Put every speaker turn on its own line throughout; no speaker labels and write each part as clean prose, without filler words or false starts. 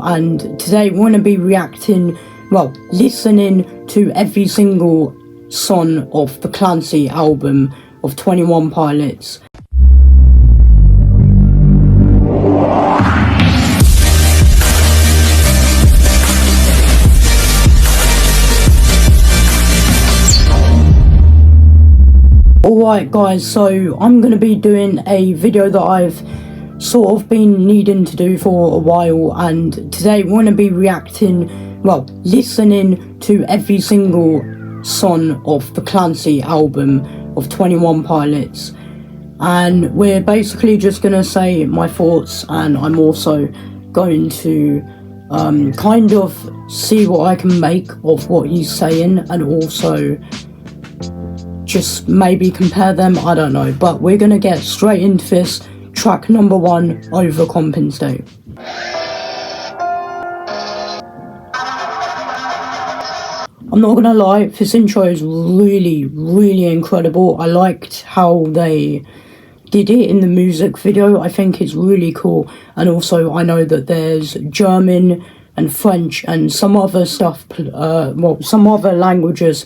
And today we're going to be reacting, well, listening to every single song of the CLANCY album of 21 Pilots. Alright guys, so I'm going to be doing a video that I've sort of been needing to do for a while, and today we're going to be reacting, well, listening to every single song of the CLANCY album of 21 Pilots, and we're basically just going to say my thoughts, and I'm also going to kind of see what I can make of what he's saying, and also just maybe compare them, I don't know. But we're gonna get straight into this. Track number 1, Overcompensate. I'm not gonna lie, this intro is really incredible. I liked how they did it in the music video. I think it's really cool, and also I know that there's German and French and some other stuff, well, some other languages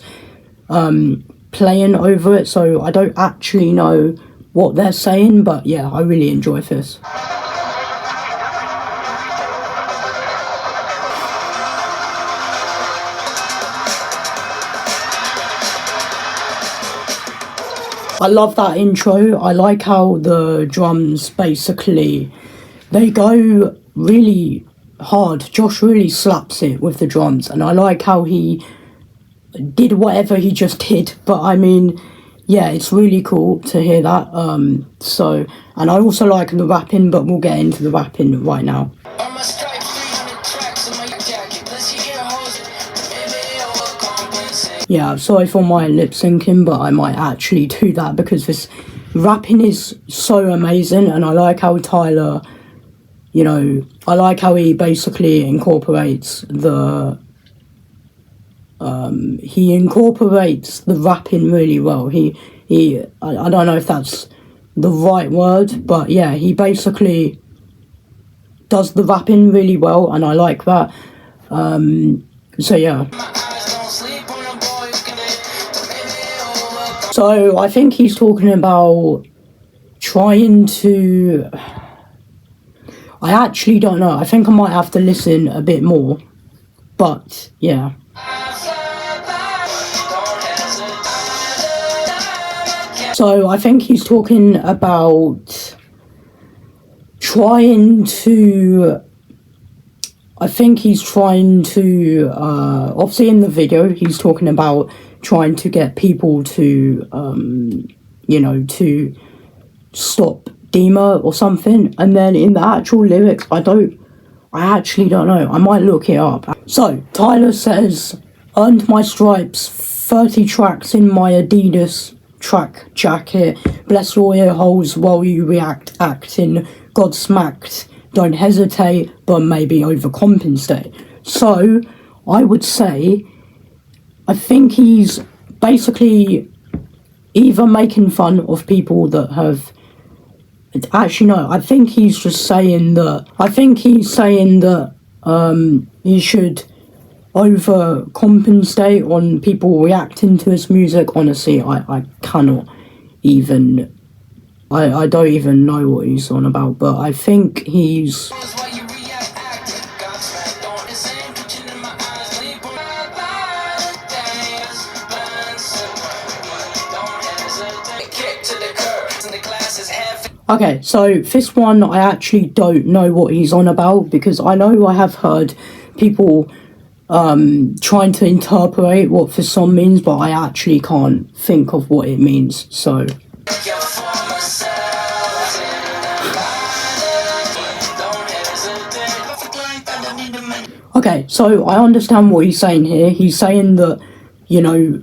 playing over it, so I don't actually know what they're saying, but yeah, I really enjoy this. I love that intro. I like how the drums basically, they go really hard. Josh really slaps it with the drums, and I like how he did whatever he just did, but I mean, yeah, it's really cool to hear that. So, and I also like the rapping, but we'll get into the rapping right now. Yeah, sorry for my lip syncing, but I might actually do that because this rapping is so amazing, and I like how Tyler, you know, I like how he basically incorporates the rapping really well. I don't know if that's the right word, but yeah, he basically does the rapping really well, and I like that. So yeah. So I think he's talking about trying to, I actually don't know. I think I might have to listen a bit more, but yeah. So I think he's talking about trying to, obviously in the video, he's talking about trying to get people to, you know, to stop Dima or something. And then in the actual lyrics, I actually don't know. I might look it up. So Tyler says, earned my stripes, 30 tracks in my Adidas track jacket, bless your ear holes while you react, acting God smacked, don't hesitate, but maybe overcompensate. So I would say, I think he's basically either making fun of people that have, actually no, I think he's just saying that, he should overcompensate on people reacting to his music. Honestly, I cannot even, I don't even know what he's on about, but I think he's, okay, so this one I actually don't know what he's on about, because I know I have heard people trying to interpret what this song means, but I actually can't think of what it means, so. Okay, so I understand what he's saying here. He's saying that, you know,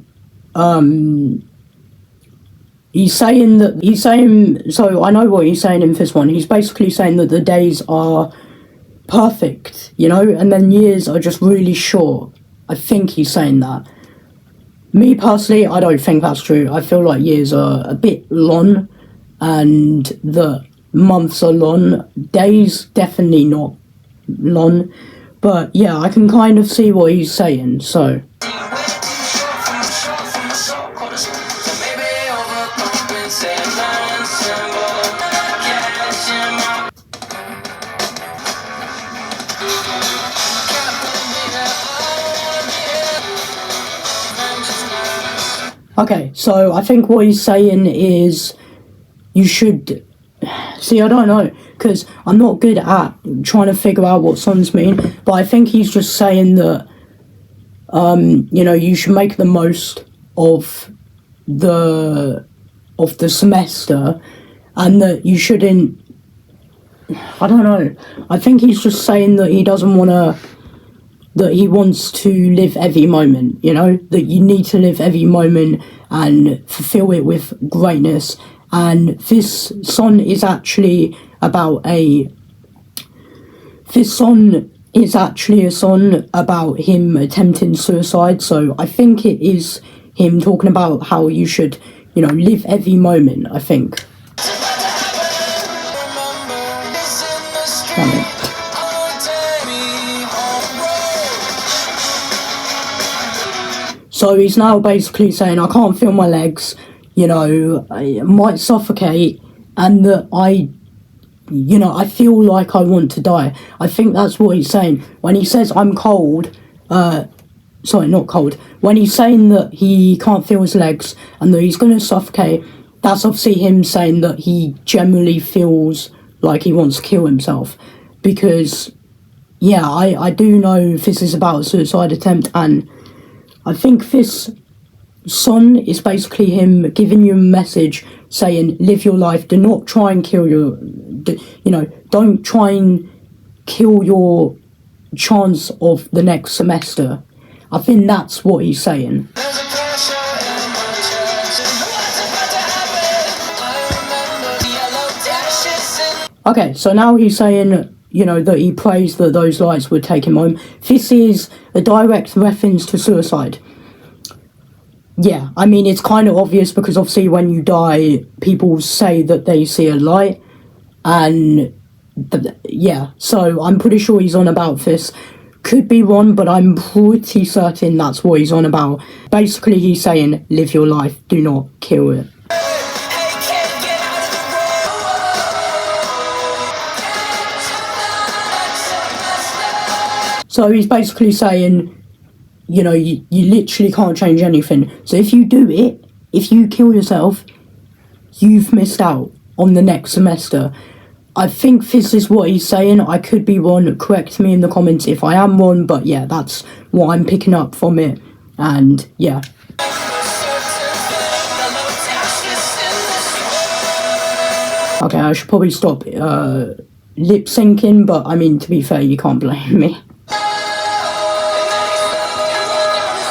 so I know what he's saying in this one. He's basically saying that the days are perfect, you know, and then years are just really short. I think he's saying that. Me personally, I don't think that's true. I feel like years are a bit long, and the months are long. Days definitely not long. But yeah, I can kind of see what he's saying, so. Okay, so I think what he's saying is you should... See, I don't know, because I'm not good at trying to figure out what songs mean, but I think he's just saying that, you know, you should make the most of the semester, and that you shouldn't... I don't know. I think he's just saying that he doesn't want to... that he wants to live every moment, you know? That you need to live every moment and fulfill it with greatness. And this song is actually about a... This song is actually a song about him attempting suicide, so I think it is him talking about how you should, you know, live every moment, I think. So he's now basically saying, I can't feel my legs, you know, I might suffocate, and that I feel like I want to die. I think that's what he's saying. When he says I'm cold, sorry, not cold. When he's saying that he can't feel his legs and that he's going to suffocate, that's obviously him saying that he generally feels like he wants to kill himself. Because, yeah, I do know this is about a suicide attempt, and I think this song is basically him giving you a message saying, live your life, do not try and kill don't try and kill your chance of the next semester. I think that's what he's saying. Okay, so now he's saying, you know, that he prays that those lights would take him home. This is a direct reference to suicide. Yeah, I mean, it's kind of obvious because obviously when you die, people say that they see a light. And, yeah, so I'm pretty sure he's on about this. Could be wrong, but I'm pretty certain that's what he's on about. Basically, he's saying, live your life, do not kill it. So he's basically saying, you know, you literally can't change anything. So if you do it, if you kill yourself, you've missed out on the next semester. I think this is what he's saying. I could be wrong. Correct me in the comments if I am wrong. But yeah, that's what I'm picking up from it. And yeah. Okay, I should probably stop lip syncing. But I mean, to be fair, you can't blame me.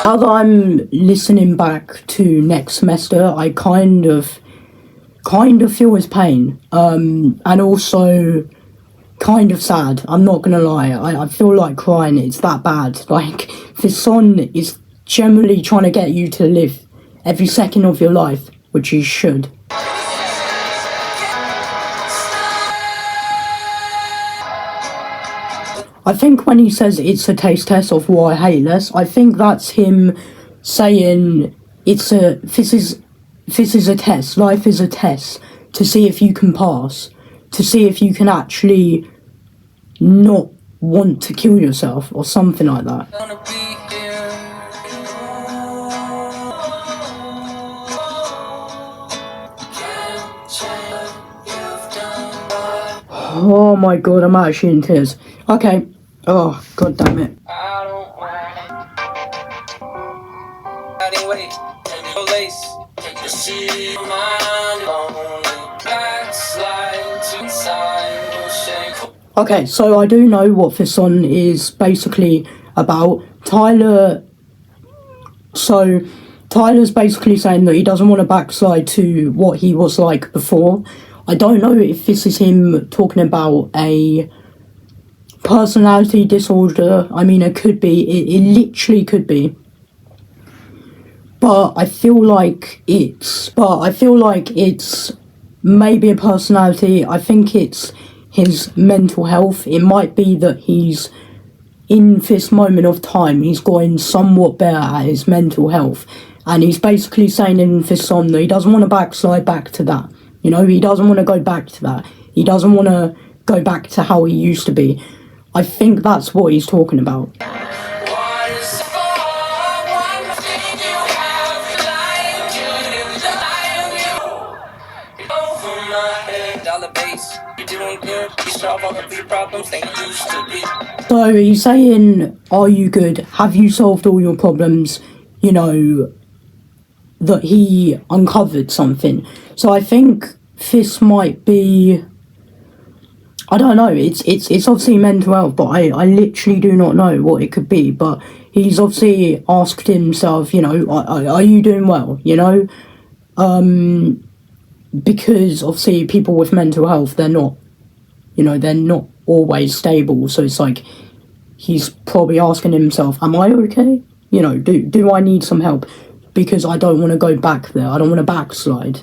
Now that I'm listening back to next semester, I kind of feel his pain, and also kind of sad. I'm not gonna lie, I feel like crying. It's that bad. Like, this song is generally trying to get you to live every second of your life, which you should. I think when he says it's a taste test of what I hate less, I think that's him saying this is a test. Life is a test to see if you can pass, to see if you can actually not want to kill yourself or something like that. Oh my god, I'm actually in tears. Okay. Oh, god damn it. Okay, so I do know what this song is basically about. Tyler's basically saying that he doesn't want to backslide to what he was like before. I don't know if this is him talking about a personality disorder. I mean, it could be. It literally could be. But I feel like it's maybe a personality. I think it's his mental health. It might be that he's in this moment of time, he's gotten somewhat better at his mental health. And he's basically saying in this song that he doesn't want to backslide back to that. You know, he doesn't want to go back to that. He doesn't want to go back to how he used to be. I think that's what he's talking about. So he's saying, are you good? Have you solved all your problems? You know, that he uncovered something. So I think this might be, I don't know, it's obviously mental health, but I literally do not know what it could be. But he's obviously asked himself, you know, are you doing well, you know? Because obviously people with mental health, they're not, you know, they're not always stable. So it's like, he's probably asking himself, am I okay? You know, do I need some help? Because I don't want to go back there. I don't want to backslide.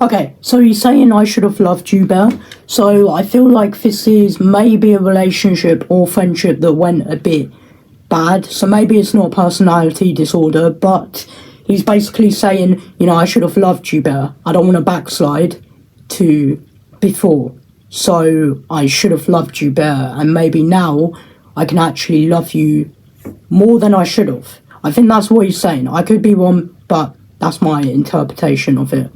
Okay, so he's saying I should have loved you better. So I feel like this is maybe a relationship or friendship that went a bit bad. So maybe it's not a personality disorder, but he's basically saying, you know, I should have loved you better. I don't want to backslide to before. So I should have loved you better. And maybe now I can actually love you more than I should have. I think that's what he's saying. I could be wrong, but that's my interpretation of it.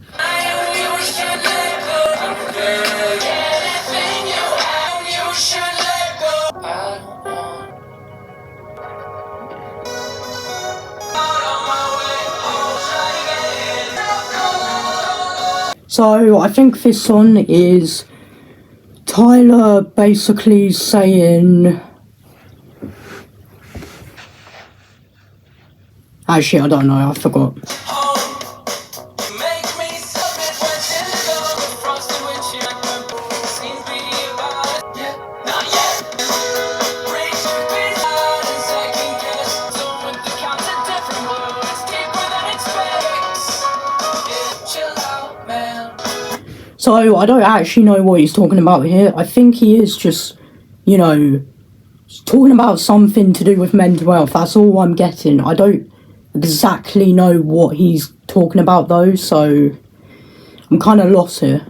So I think this song is Tyler basically saying, actually I don't know, I forgot. So I don't actually know what he's talking about here. I think he is just, you know, talking about something to do with mental health. That's all I'm getting. I don't exactly know what he's talking about though, so I'm kind of lost here.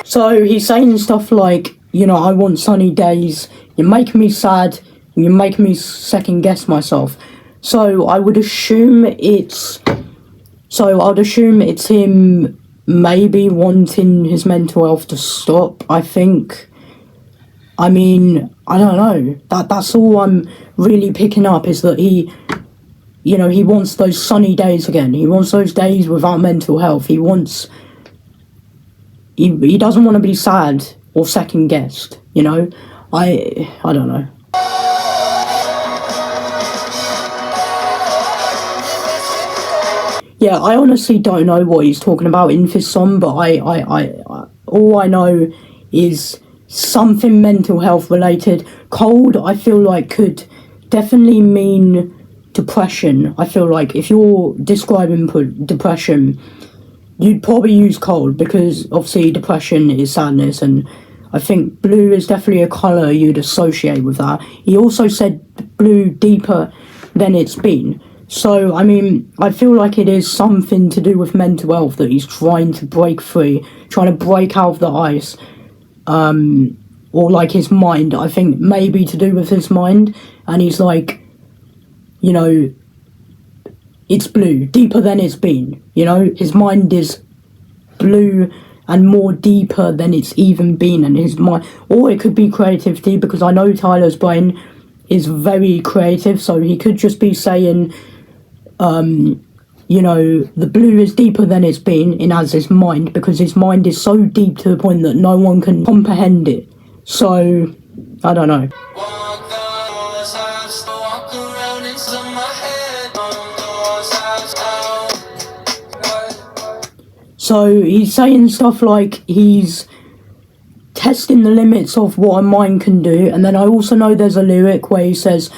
So he's saying stuff like, you know, I want sunny days, you're making me sad, and you're making me second guess myself. So I would assume it's, I'd assume it's him maybe wanting his mental health to stop, I think. I mean, I don't know, that's all I'm really picking up, is that he, you know, he wants those sunny days again, he wants those days without mental health, he wants, he doesn't want to be sad or second guessed, you know. I don't know. Yeah, I honestly don't know what he's talking about in this song, but I all I know is something mental health related. Cold, I feel like, could definitely mean depression. I feel like if you're describing depression, you'd probably use cold, because obviously depression is sadness, and I think blue is definitely a colour you'd associate with that. He also said blue deeper than it's been. So, I mean, I feel like it is something to do with mental health that he's trying to break free, trying to break out of the ice, or like his mind. I think maybe to do with his mind, and he's like, you know, it's blue, deeper than it's been, you know, his mind is blue and more deeper than it's even been, and his mind, or it could be creativity, because I know Tyler's brain is very creative, so he could just be saying, you know, the blue is deeper than it's been in as his mind, because his mind is so deep to the point that no one can comprehend it. So, I don't know. So he's saying stuff like he's testing the limits of what a mind can do. And then I also know there's a lyric where he says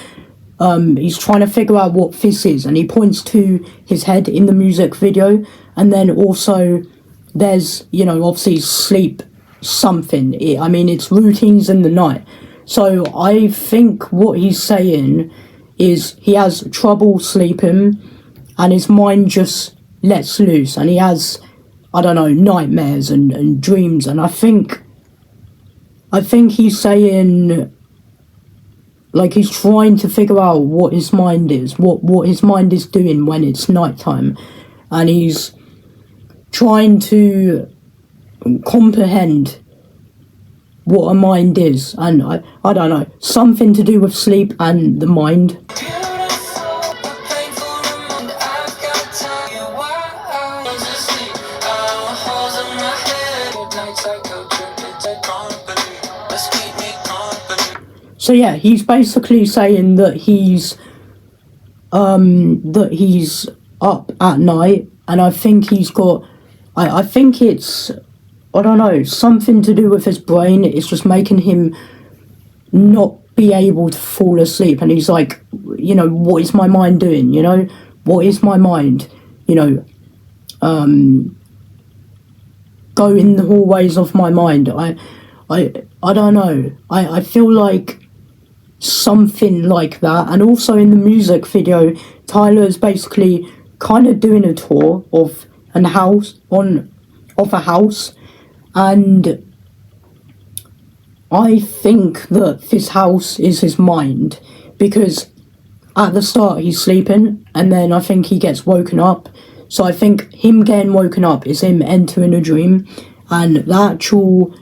he's trying to figure out what this is, and he points to his head in the music video. And then also there's, you know, obviously sleep something. I mean, it's routines in the night. So I think what he's saying is he has trouble sleeping and his mind just lets loose, and he has, I don't know, nightmares and dreams. And I think he's saying, like, he's trying to figure out what his mind is, what his mind is doing when it's nighttime, and he's trying to comprehend what a mind is. And I don't know, something to do with sleep and the mind. So yeah, he's basically saying that he's up at night, and I think he's got, I think it's, I don't know, something to do with his brain. It's just making him not be able to fall asleep. And he's like, you know, what is my mind doing? You know, what is my mind? You know, go in the hallways of my mind. I don't know. I feel like something like that. And also in the music video, Tyler's basically kind of doing a tour of a house, and I think that this house is his mind, because at the start he's sleeping and then I think he gets woken up. So I think him getting woken up is him entering a dream, and the actual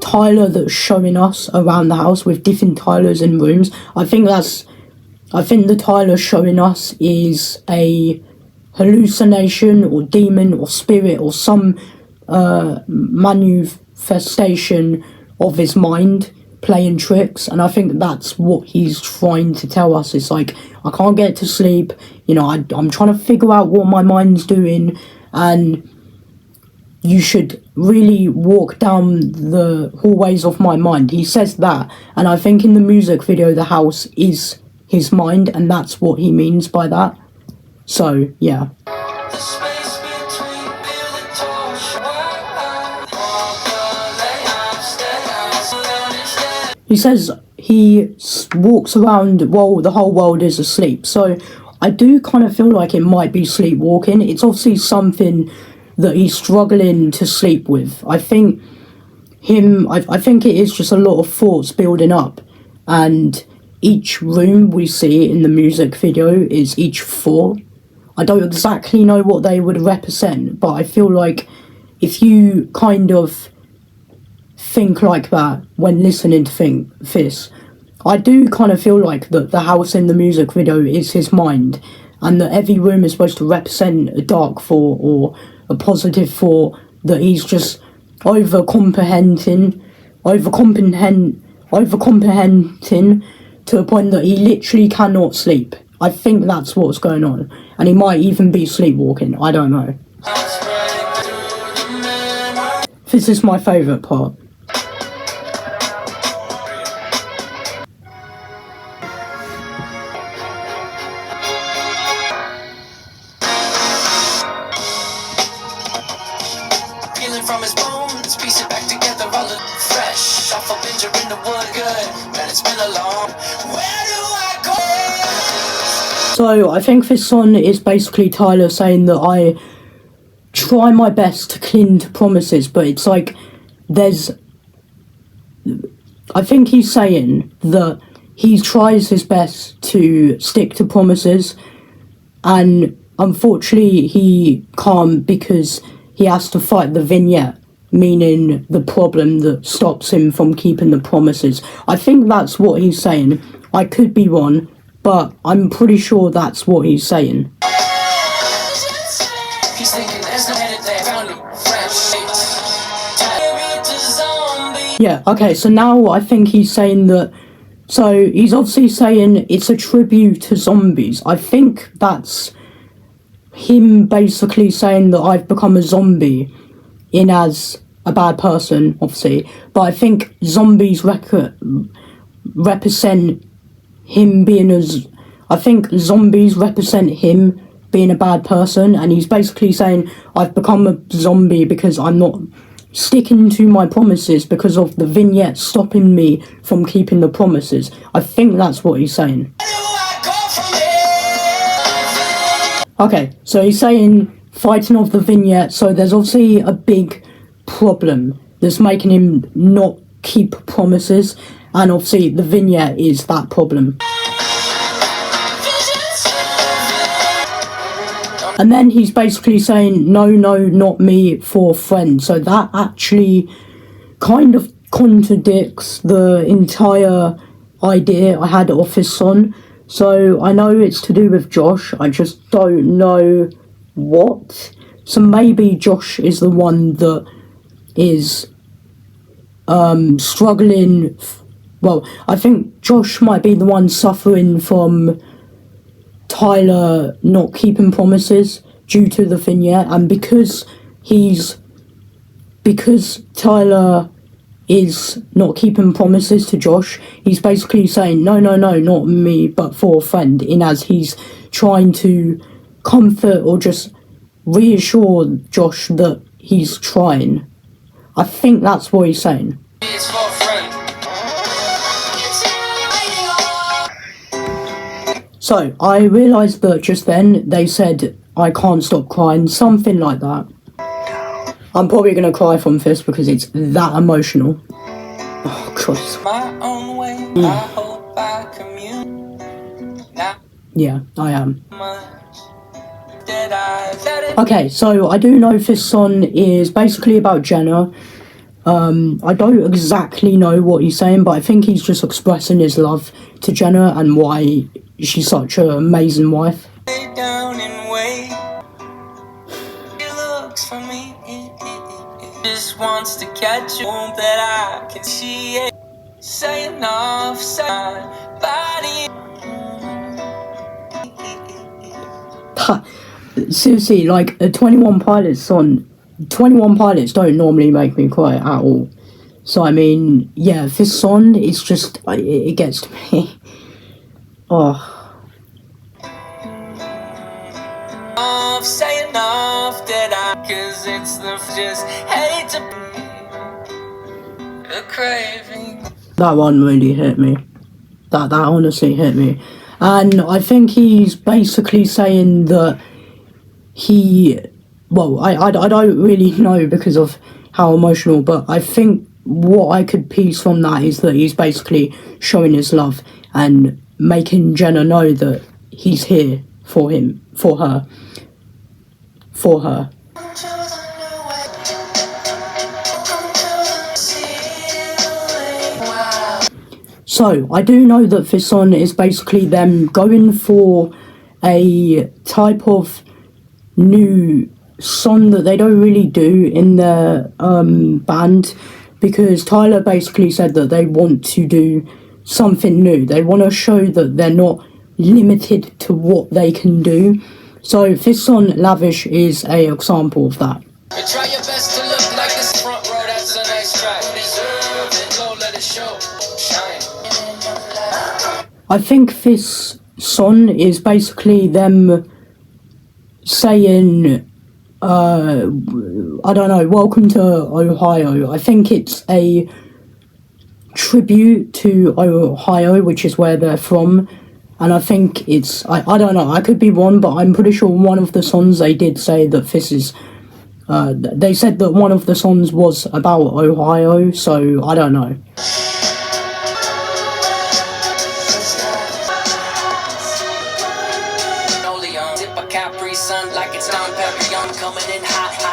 Tyler that's showing us around the house with different Tylers in rooms, I think the Tyler showing us is a hallucination or demon or spirit or some manifestation of his mind playing tricks. And I think that's what he's trying to tell us. It's like, I can't get to sleep, you know, I'm trying to figure out what my mind's doing, and you should really walk down the hallways of my mind. He says that, and I think in the music video the house is his mind, and that's what he means by that. So yeah. He says he walks around while the whole world is asleep. So I do kind of feel like it might be sleepwalking. It's obviously something that he's struggling to sleep with. I think it is just a lot of thoughts building up, and each room we see in the music video is each thought. I don't exactly know what they would represent, but I feel like if you kind of think like that when listening to this, I do kind of feel like that the house in the music video is his mind, and that every room is supposed to represent a dark thought or a positive thought that he's just overcomprehending to a point that he literally cannot sleep. I think that's what's going on, and he might even be sleepwalking. I don't know. This is my favourite part.
From his bones, piece it back together, all look fresh. Off a binger in the wood, good. Man, it's been a long. Where do I go?
So I think this song is basically Tyler saying that I try my best to cling to promises, but it's like I think he's saying that he tries his best to stick to promises, and unfortunately he can't, because he has to fight the Vignette, meaning the problem that stops him from keeping the promises. I think that's what he's saying. I could be wrong, but I'm pretty sure that's what he's saying. Yeah, okay, so now I think he's saying that, so he's obviously saying it's a tribute to zombies. I think that's him basically saying that I've become a zombie, in as a bad person, obviously, but I think zombies represent him being I think zombies represent him being a bad person, and he's basically saying, I've become a zombie because I'm not sticking to my promises because of the vignette stopping me from keeping the promises. I think that's what he's saying. Okay, so he's saying fighting off the vignette, so there's obviously a big problem that's making him not keep promises, and obviously the vignette is that problem. And then he's basically saying, no, not me, for friends. So that actually kind of contradicts the entire idea I had of his son. So I know it's to do with Josh, I just don't know what. So maybe Josh is the one that is struggling. Well, I think Josh might be the one suffering from Tyler not keeping promises due to the vignette, and because Tyler is not keeping promises to Josh, he's basically saying no, not me, but for a friend, in as he's trying to comfort or just reassure Josh that he's trying. I think that's what he's saying.
It's for a friend.
So, I realised that just then they said, I can't stop crying, something like that. I'm probably going to cry from this because it's that emotional. Oh, Christ.
My own way, I hope I commune. Not
Yeah, I am.
much that I let it.
Okay, so I do know this song is basically about Jenna. I don't exactly know what he's saying, but I think he's just expressing his love to Jenna and why she's such an amazing wife.
Lay down and wait. She looks for me. Just wants to catch you that I can see it. Saying off, side body.
Seriously, like a 21 Pilots song, 21 Pilots don't normally make me cry at all. So I mean, yeah, this song is just, it gets to me. Oh.
Off, saying off that I, cause it's the just hate to the craving.
That one really hit me. That honestly hit me. And I think he's basically saying that I don't really know because of how emotional, but I think what I could piece from that is that he's basically showing his love and making Jenna know that he's here for her. So, I do know that this song is basically them going for a type of new song that they don't really do in their band, because Tyler basically said that they want to do something new. They want to show that they're not limited to what they can do. So this song, Lavish, is a example of that.
Try your best to look like this front row, that's a nice track. Deserve it, low, let it show. Shine.
I think this song is basically them saying, I don't know, welcome to Ohio. I think it's a tribute to Ohio, which is where they're from. And I think it's, I don't know, I could be wrong, but I'm pretty sure one of the songs they did say that this is, they said that one of the songs was about Ohio, so I don't know.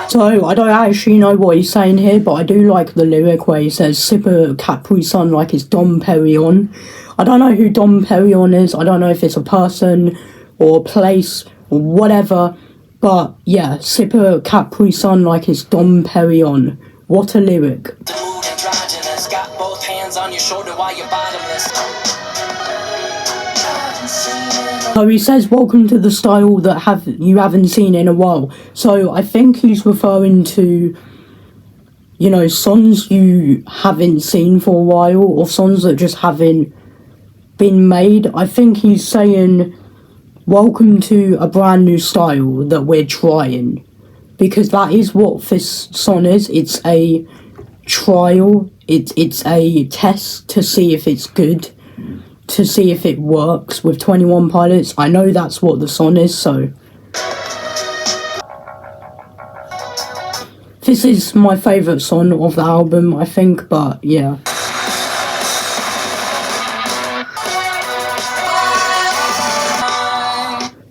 So, I don't actually know what he's saying here, but I do like the lyric where he says, sip a Capri Sun like it's Dom Perignon. I don't know who Dom Perignon is, I don't know if it's a person or a place or whatever, but yeah, sip a Capri Sun like it's Dom Perignon. What a lyric.
Got both hands on your shoulder while you're bottomless.
So he says, welcome to the style that you haven't seen in a while. So I think he's referring to you know, songs you haven't seen for a while, or songs that just haven't been made. I think he's saying, welcome to a brand new style that we're trying. Because that is what this song is. It's a trial. It's a test to see if it's good, to see if it works with 21 Pilots. I know that's what the song is, so this is my favourite song of the album, I think, but yeah.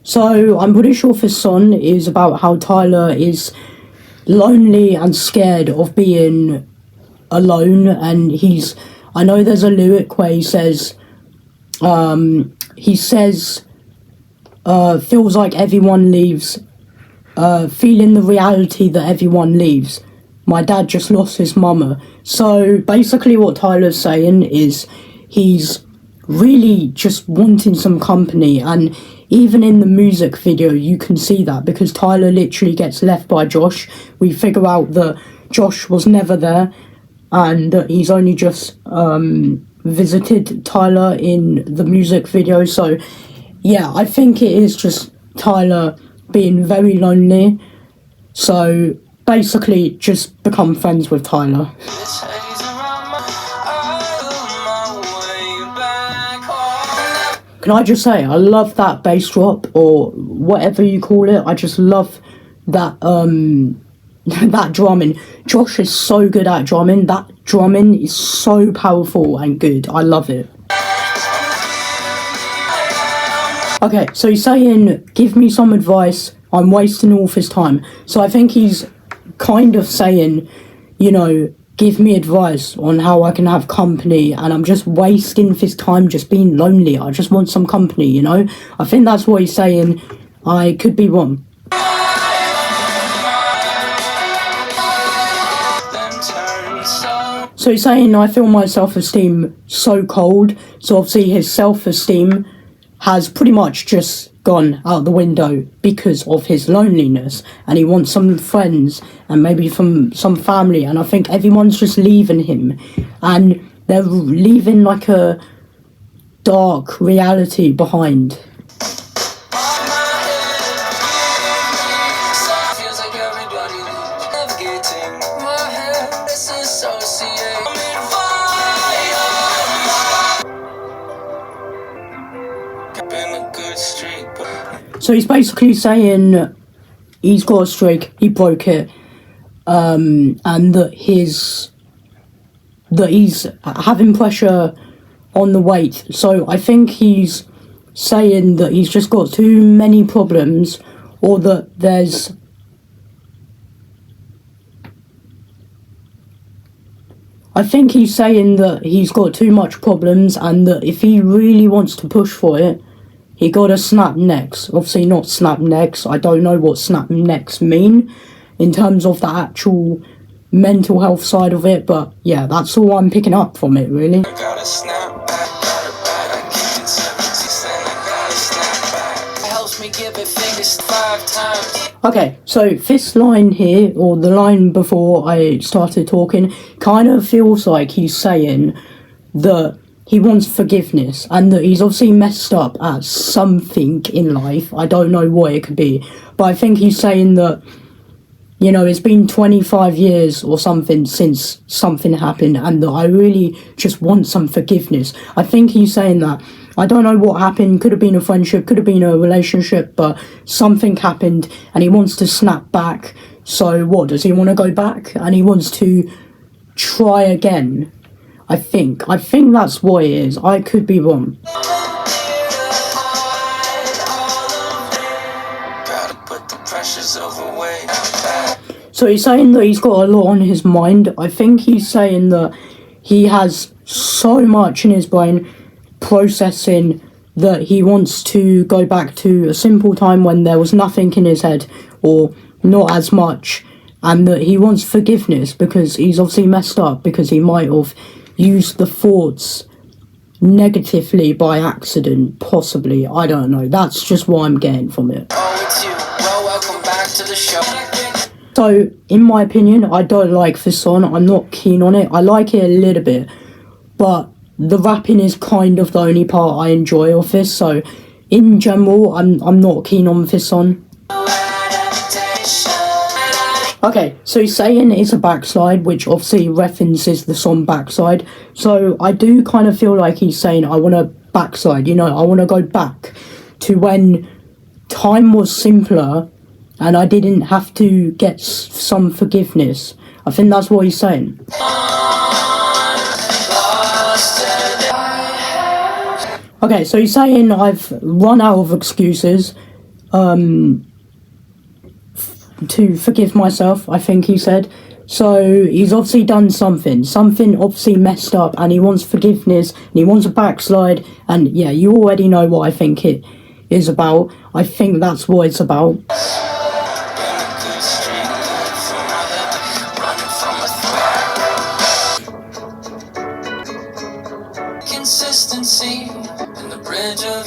So I'm pretty sure this song is about how Tyler is lonely and scared of being alone, and I know there's a lyric where he says, feels like everyone leaves, feeling the reality that everyone leaves. My dad just lost his mama. So basically what Tyler's saying is he's really just wanting some company, and even in the music video you can see that, because Tyler literally gets left by Josh. We figure out that Josh was never there, and he's only just visited Tyler in the music video. So yeah, I think it is just Tyler being very lonely. So basically just become friends with Tyler. Can I just say, I love that bass drop, or whatever you call it. I just love that that drumming. Josh is so good at drumming. That drumming is so powerful and good. I love it. Okay, so he's saying, give me some advice. I'm wasting all this time. So I think he's kind of saying, you know, give me advice on how I can have company, and I'm just wasting this time just being lonely. I just want some company, you know? I think that's what he's saying. I could be wrong. So he's saying, I feel my self-esteem so cold. So obviously his self-esteem has pretty much just gone out the window because of his loneliness, and he wants some friends and maybe from some family, and I think everyone's just leaving him, and they're leaving like a dark reality behind. So he's basically saying he's got a streak, he broke it, and that he's having pressure on the weight. So I think he's saying that he's just got too many problems, or that I think he's saying that he's got too much problems, and that if he really wants to push for it, he gotta snap necks. Obviously not snap necks. I don't know what snap necks mean in terms of the actual mental health side of it, but yeah, that's all I'm picking up from it, really. Okay, so this line here, or the line before I started talking, kind of feels like he's saying that he wants forgiveness, and that he's obviously messed up at something in life. I don't know what it could be, but I think he's saying that, you know, it's been 25 years or something since something happened, and that I really just want some forgiveness. I think he's saying that. I don't know what happened. Could have been a friendship, could have been a relationship, but something happened, and he wants to snap back. So what, does he want to go back? And he wants to try again. I think that's what it is. I could be wrong. So he's saying that he's got a lot on his mind. I think he's saying that he has so much in his brain processing, that he wants to go back to a simple time when there was nothing in his head, or not as much, and that he wants forgiveness because he's obviously messed up, because he might have used the thoughts negatively by accident, possibly. I don't know. That's just what I'm getting from it. So So, in my opinion, I don't like this song. I'm not keen on it. I like it a little bit, but the rapping is kind of the only part I enjoy of this. So, in general, I'm not keen on this song. Okay, so he's saying it's a backslide, which obviously references the song Backslide. So I do kind of feel like he's saying, I want to backslide, you know, I want to go back to when time was simpler and I didn't have to get some forgiveness. I think that's what he's saying. Okay, so he's saying I've run out of excuses to forgive myself, I think he said. So he's obviously done something obviously messed up, and he wants forgiveness, and he wants a backslide, and yeah, you already know what I think it is about. I think that's what it's about.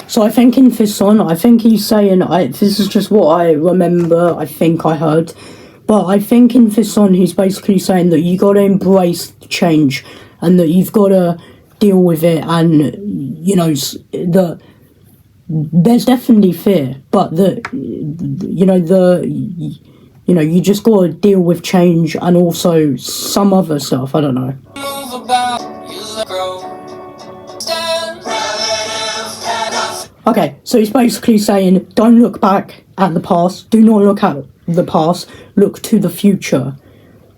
So I think in this song, I think he's saying, this is just what I remember, I think I heard, but I think in this song he's basically saying that you got to embrace change, and that you've got to deal with it, and you know, that there's definitely fear, but that you just got to deal with change, and also some other stuff, I don't know. Okay, so he's basically saying, don't look back at the past, do not look at the past, look to the future.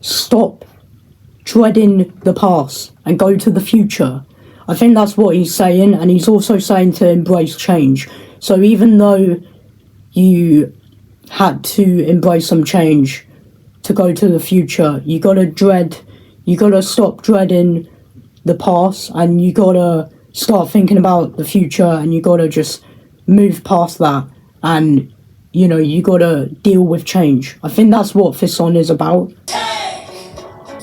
Stop dreading the past and go to the future. I think that's what he's saying, and he's also saying to embrace change. So even though you had to embrace some change to go to the future, you gotta stop dreading the past, and you gotta start thinking about the future, and you gotta just move past that, and you know, you gotta deal with change. I think that's what this song is about.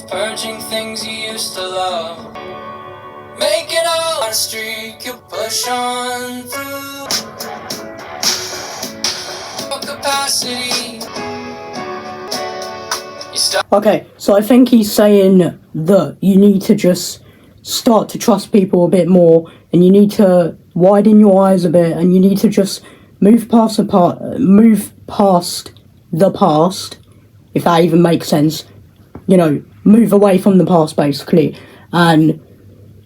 Purging things you used to love, make it all a streak, you push on through capacity. Okay, so I think he's saying that you need to just start to trust people a bit more, and you need to widen your eyes a bit, and you need to just move past the past, if that even makes sense. You know, move away from the past basically, and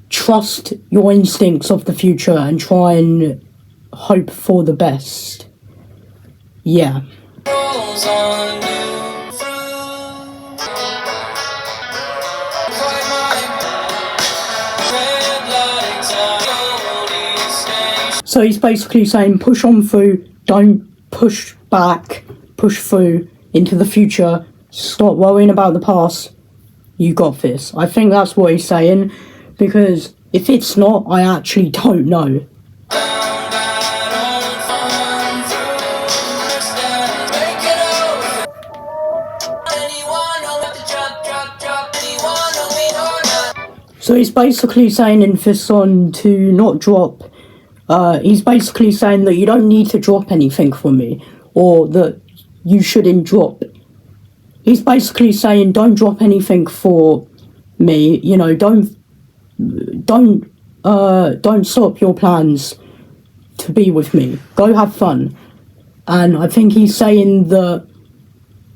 trust your instincts of the future, and try and hope for the best. Yeah. So he's basically saying push on through, don't push back, push through into the future, stop worrying about the past, you got this. I think that's what he's saying, because if it's not, I actually don't know. So he's basically saying in this song to not drop. He's basically saying that you don't need to drop anything for me, or that you shouldn't drop. He's basically saying don't drop anything for me. You know, don't stop your plans to be with me. Go have fun. And I think he's saying that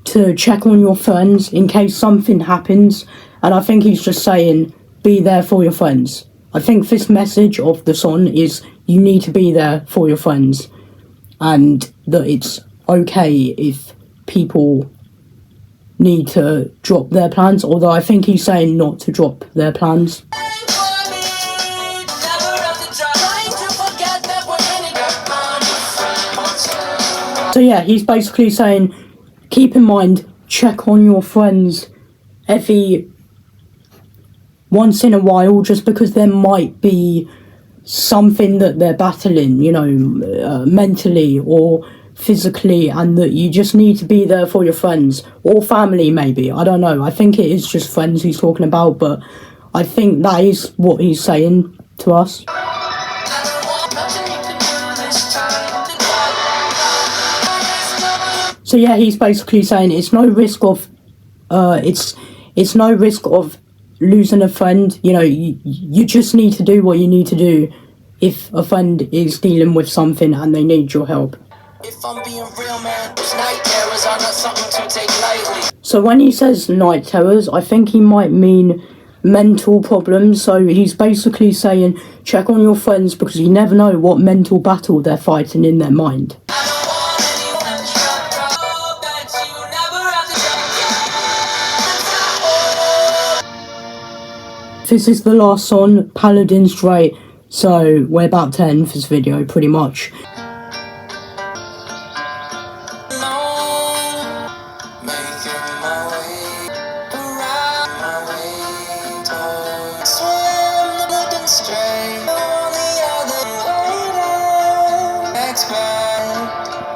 to check on your friends in case something happens. And I think he's just saying be there for your friends. I think this message of the song is you need to be there for your friends, and that it's okay if people need to drop their plans, although I think he's saying not to drop their plans. So yeah, he's basically saying keep in mind, check on your friends every once in a while, just because there might be something that they're battling, you know, mentally or physically, and that you just need to be there for your friends or family, maybe. I don't know. I think it is just friends he's talking about, but I think that is what he's saying to us. So yeah, he's basically saying it's no risk of it's no risk of losing a friend. You know, you just need to do what you need to do if a friend is dealing with something and they need your help.
If I'm being real, man, night terrors are not something to take lightly.
So when he says night terrors, I think he might mean mental problems. So he's basically saying check on your friends because you never know what mental battle they're fighting in their mind. This is the last song, Paladin Strait, so we're about to end this video pretty much.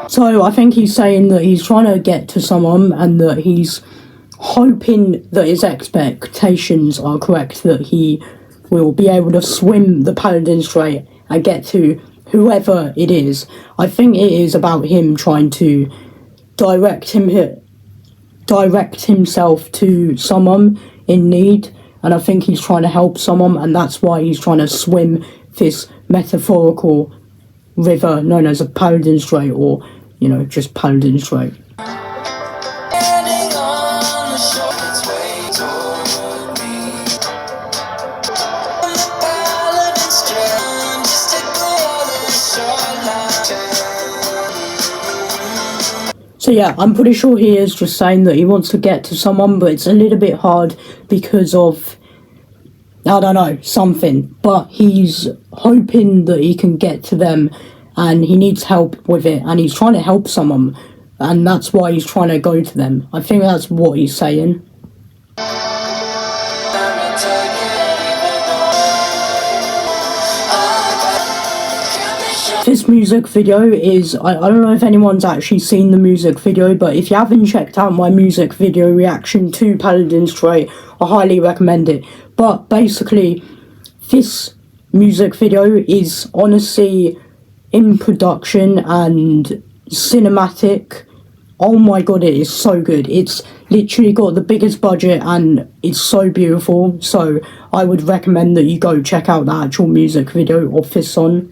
So I think he's saying that he's trying to get to someone and that he's hoping that his expectations are correct, that he will be able to swim the Paladin Strait and get to whoever it is. I think it is about him trying to direct himself to someone in need, and I think he's trying to help someone, and that's why he's trying to swim this metaphorical river known as a Paladin Strait, or, you know, just Paladin Strait. So yeah, I'm pretty sure he is just saying that he wants to get to someone, but it's a little bit hard because of, I don't know, something. But he's hoping that he can get to them and he needs help with it, and he's trying to help someone, and that's why he's trying to go to them. I think that's what he's saying. This music video is, I don't know if anyone's actually seen the music video, but if you haven't checked out my music video reaction to Paladin Strait, I highly recommend it. But basically, this music video is honestly in production and cinematic. Oh my god, it is so good. It's literally got the biggest budget and it's so beautiful. So I would recommend that you go check out the actual music video of this song.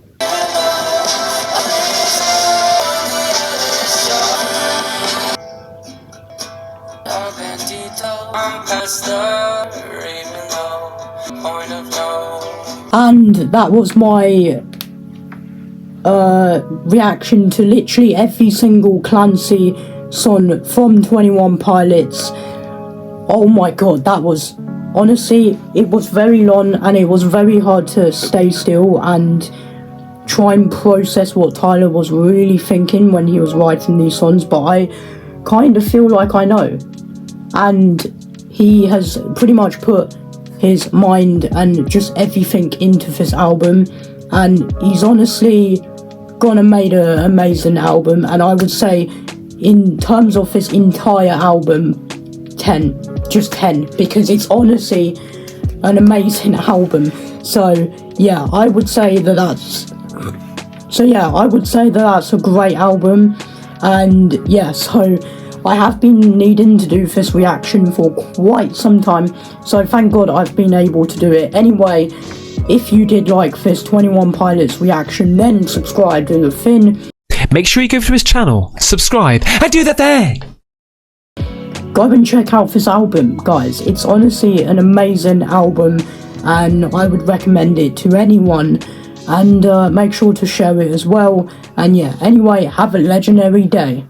And that was my reaction to literally every single CLANCY song from 21 Pilots. Oh my god, that was, honestly, it was very long and it was very hard to stay still and try and process what Tyler was really thinking when he was writing these songs, but I kind of feel like I know. And he has pretty much put his mind and just everything into this album, and he's honestly gone and made an amazing album. And I would say, in terms of this entire album, 10, just 10, because it's honestly an amazing album. So yeah, I would say that that's a great album. And yeah, so I have been needing to do this reaction for quite some time, so thank god I've been able to do it. Anyway, if you did like this 21 Pilots reaction, then subscribe to the Finn.
Make sure you go to his channel, subscribe, and do that there!
Go and check out this album, guys. It's honestly an amazing album, and I would recommend it to anyone. And make sure to share it as well. And yeah, anyway, have a legendary day.